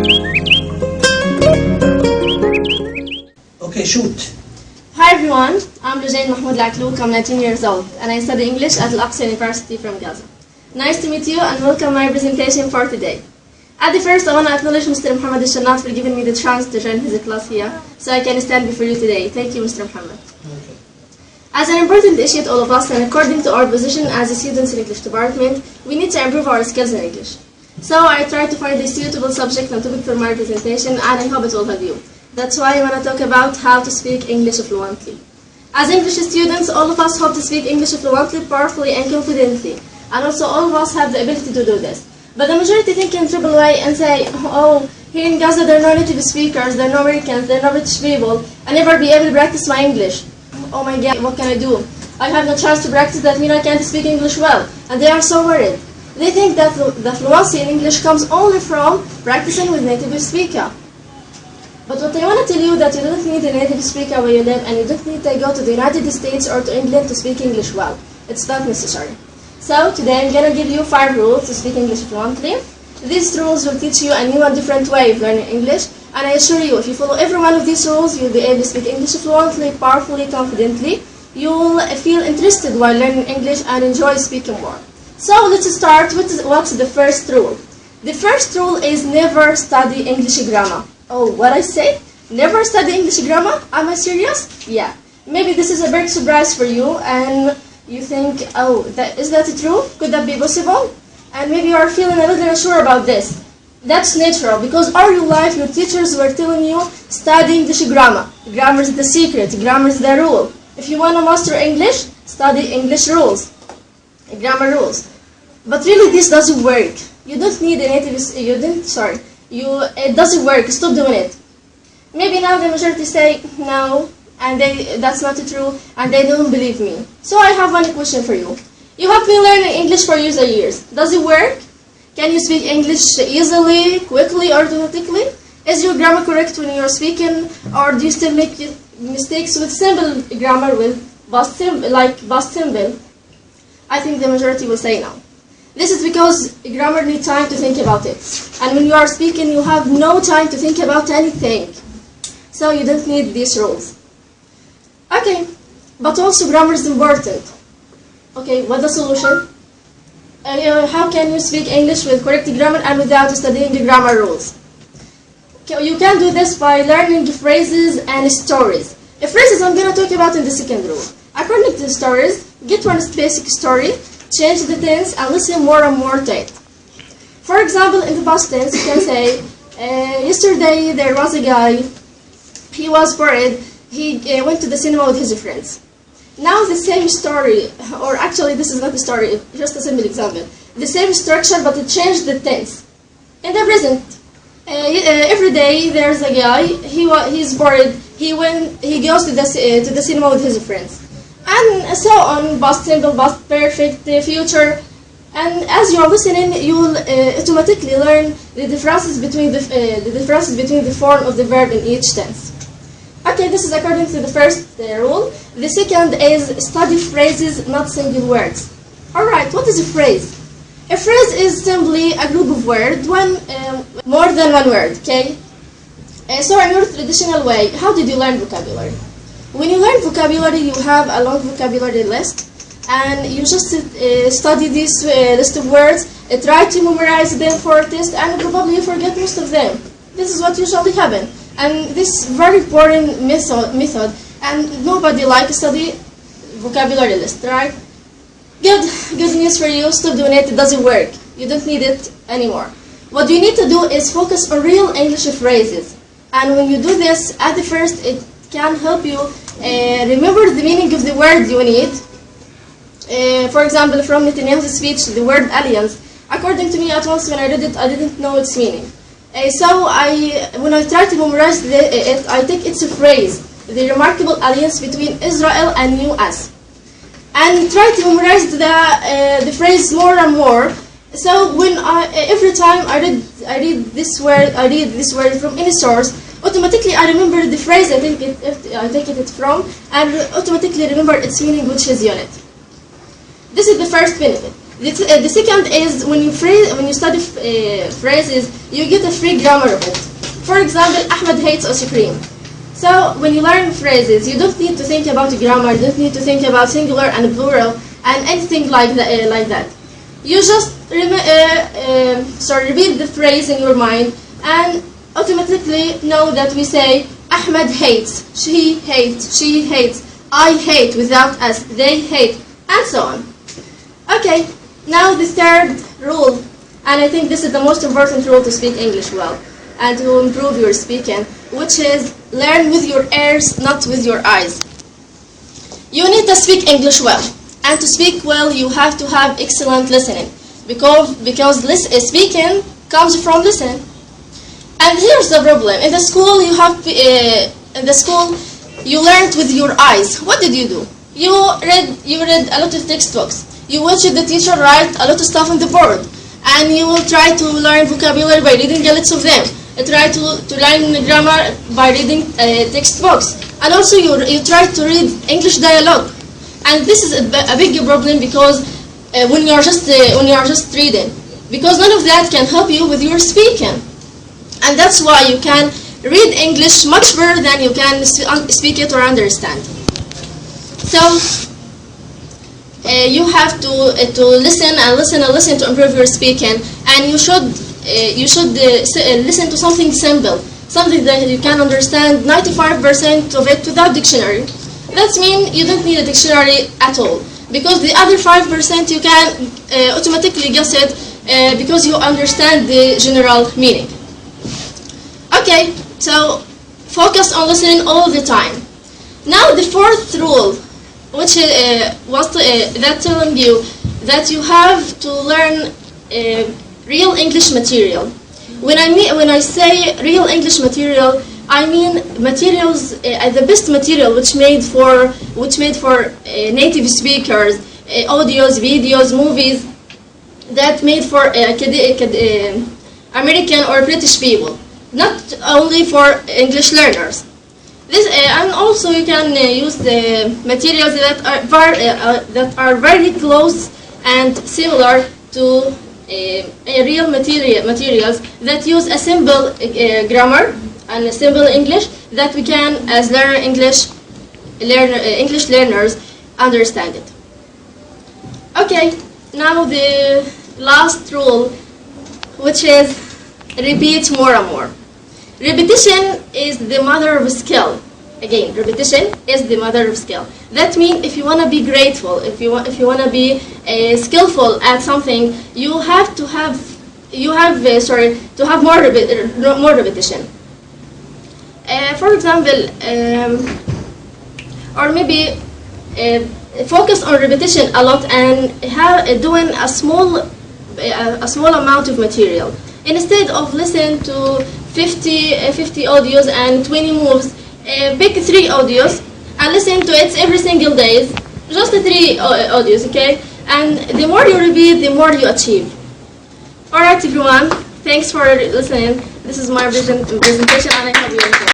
Okay, shoot. Hi everyone, I'm Lojain Mahmoud Al-aklouk. I'm 19 years old and I study English at Al-Aqsa University from Gaza. Nice to meet you and welcome my presentation for today. At the first, I want to acknowledge Mr. Mohamed Ashennat for giving me the chance to join his class here so I can stand before you today. Thank you, Mr. Mohamed. Okay. As an important issue to all of us and according to our position as a students in English department, we need to improve our skills in English. So I tried to find a suitable subject and topic for my presentation and I hope it will help you. That's why I want to talk about how to speak English fluently. As English students, all of us hope to speak English fluently, powerfully and confidently. And also all of us have the ability to do this. But the majority think in triple way and say, oh, here in Gaza there are no native speakers, there are no Americans, there are no British people. I'll never be able to practice my English. Oh my God, what can I do? I have no chance to practice, that means I can't speak English well. And they are so worried. They think that the fluency in English comes only from practicing with native speaker. But what I want to tell you that you don't need a native speaker where you live and you don't need to go to the United States or to England to speak English well. It's not necessary. So today I'm going to give you 5 rules to speak English fluently. These rules will teach you a new and different way of learning English. And I assure you, if you follow every one of these rules, you'll be able to speak English fluently, powerfully, confidently. You'll feel interested while learning English and enjoy speaking more. So let's start with what's the first rule. The first rule is never study English grammar. Oh, what I say? Never study English grammar? Am I serious? Yeah. Maybe this is a big surprise for you and you think, oh, is that true? Could that be possible? And maybe you are feeling a little unsure about this. That's natural because all your life your teachers were telling you study English grammar. Grammar is the secret. Grammar is the rule. If you want to master English, study English rules. Grammar rules. But really this doesn't work. You don't need a native, it doesn't work, stop doing it. Maybe now the majority say no, and that's not true, and they don't believe me. So I have one question for you. You have been learning English for years and years. Does it work? Can you speak English easily, quickly, automatically? Is your grammar correct when you're speaking, or do you still make mistakes with simple grammar with past simple? I think the majority will say no. This is because grammar needs time to think about it. And when you are speaking, you have no time to think about anything. So you don't need these rules. Okay, but also grammar is important. Okay, what's the solution? How can you speak English with correct grammar and without studying the grammar rules? Okay, you can do this by learning phrases and stories. Phrases I'm going to talk about in the second rule. According to the stories, get one basic story, change the tense and listen more and more to it. For example, in the past tense, you can say, yesterday there was a guy, he was bored, he went to the cinema with his friends. Now the same story, or actually this is not a story, just a simple example. The same structure but it changed the tense. In the present, every day there's a guy, he's bored, he goes to the cinema with his friends. And so on, past simple, past perfect, future. And as you are listening, you will automatically learn the differences between the form of the verb in each tense. Okay, this is according to the first rule. The second is study phrases, not single words. Alright, what is a phrase? A phrase is simply a group of words, more than one word, okay? So in your traditional way, how did you learn vocabulary? When you learn vocabulary, you have a long vocabulary list, and you just study this list of words, try to memorize them for a test, and probably you forget most of them. This is what usually happens, and this very boring method, and nobody likes study vocabulary list, right? Good news for you, stop doing it, it doesn't work. You don't need it anymore. What you need to do is focus on real English phrases, and when you do this, at the first, it can help you remember the meaning of the word you need. For example, from Netanyahu's speech, the word alliance. According to me, at once when I read it, I didn't know its meaning. So when I try to memorize it, I take its phrase, the remarkable alliance between Israel and US, and try to memorize the phrase more and more. So when every time I read this word from any source, automatically I remember the phrase I take it from, and automatically remember its meaning, which is unit. This is the first benefit. The second is when you study phrases, you get a free grammar of it. For example, Ahmed hates ice cream. So when you learn phrases, you don't need to think about grammar, you don't need to think about singular and plural and anything like that. You just repeat the phrase in your mind and automatically know that we say Ahmed hates, she hates, I hate without us, they hate, and so on. Okay, now the third rule, and I think this is the most important rule to speak English well and to improve your speaking, which is learn with your ears, not with your eyes. You need to speak English well, and to speak well you have to have excellent listening, because speaking comes from listening. And here's the problem: in the school you learned with your eyes. What did you do? You read a lot of textbooks. You watched the teacher write a lot of stuff on the board, and you will try to learn vocabulary by reading a lot of them. Try to learn grammar by reading textbooks, and also you try to read English dialogue. And this is a big problem because when you are just reading, because none of that can help you with your speaking, and that's why you can read English much better than you can speak it or understand. So you have to listen and listen and listen to improve your speaking, and you should listen to something simple, something that you can understand 95% of it without dictionary. That means you don't need a dictionary at all, because the other 5% you can automatically guess it because you understand the general meaning. Okay, so focus on listening all the time. Now the fourth rule, which was that telling you that you have to learn real English material. When I say real English material, I mean materials, the best material which made for native speakers, audios, videos, movies, that made for American or British people, not only for English learners. This and also you can use the materials that are very close and similar to real materials that use a simple grammar and a simple English that we can, as English learners, understand it. Okay, now the last rule, which is repeat more and more. Repetition is the mother of skill. Again, repetition is the mother of skill. That means if you want to be grateful, if you want to be skillful at something, you have to have more repetition. For example, or maybe focus on repetition a lot and doing a small amount of material instead of listen to 50 audios and 20 moves. Pick 3 audios and listen to it every single day. Just 3 audios, okay? And the more you repeat, the more you achieve. Alright everyone, thanks for listening. This is my presentation and I hope you enjoy.